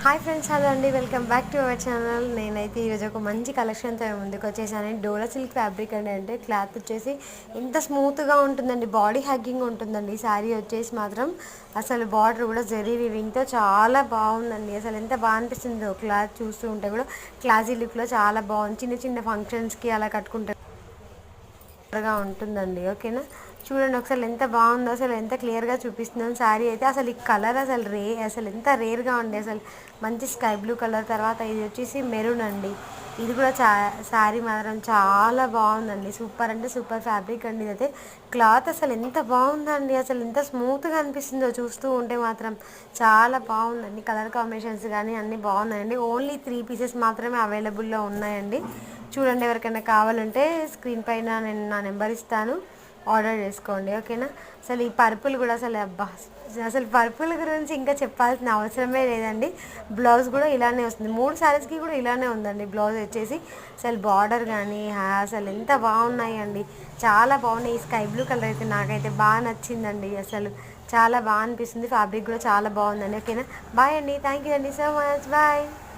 Hi friends, hello అండి. Welcome back to our channel. నేనైతే ఈరోజు ఒక మంచి కలెక్షన్తో ముందుకు వచ్చేసాను. డోలా సిల్క్ ఫ్యాబ్రిక్ అండి. అంటే క్లాత్ వచ్చేసి ఎంత స్మూత్గా ఉంటుందండి, బాడీ హ్యాగింగ్ ఉంటుందండి. ఈ శారీ వచ్చేసి మాత్రం అసలు బార్డర్ కూడా జరీ వివింగ్తో చాలా బాగుందండి. అసలు ఎంత బాగా అనిపిస్తుందో క్లాత్ చూస్తూ ఉంటే కూడా క్లాసీ లుక్లో చాలా బాగుంది. చిన్న చిన్న ఫంక్షన్స్కి అలా కట్టుకుంటే గా ఉంటుందండి. ఓకేనా, చూడండి ఒకసారి ఎంత బాగుందో, అసలు ఎంత క్లియర్గా చూపిస్తున్నాను శారీ అయితే. అసలు ఈ కలర్ అసలు ఎంత రేర్గా ఉండే, అసలు మంచి స్కై బ్లూ కలర్. తర్వాత ఇది వచ్చేసి మెరూన్ అండి. ఇది కూడా శారీ మాత్రం చాలా బాగుందండి. సూపర్ అంటే సూపర్ ఫ్యాబ్రిక్ అండి. ఇదైతే క్లాత్ అసలు ఎంత బాగుందండి, అసలు ఎంత స్మూత్గా అనిపిస్తుందో చూస్తూ ఉంటే మాత్రం చాలా బాగుందండి. కలర్ కాంబినేషన్స్ కానీ అన్నీ బాగున్నాయండి. ఓన్లీ 3 పీసెస్ మాత్రమే అవైలబుల్లో ఉన్నాయండి. చూడండి, ఎవరికైనా కావాలంటే స్క్రీన్ పైన నేను నా నెంబర్ ఇస్తాను, ఆర్డర్ చేసుకోండి. ఓకేనా, అసలు ఈ పర్పుల్ కూడా అసలు అబ్బా, అసలు పర్పుల్ గురించి ఇంకా చెప్పాల్సిన అవసరమే లేదండి. బ్లౌజ్ కూడా ఇలానే వస్తుంది. 3 శారీస్కి కూడా ఇలానే ఉందండి బ్లౌజ్ వచ్చేసి. అసలు బార్డర్ కానీ అసలు ఎంత బాగున్నాయి అండి, చాలా బాగున్నాయి. ఈ స్కై బ్లూ కలర్ అయితే నాకైతే బాగా నచ్చిందండి. అసలు చాలా బాగా అనిపిస్తుంది. ఫ్యాబ్రిక్ కూడా చాలా బాగుందండి. ఓకేనా, బాయ్ అండి. థ్యాంక్ యూ అండి సో మచ్. బాయ్.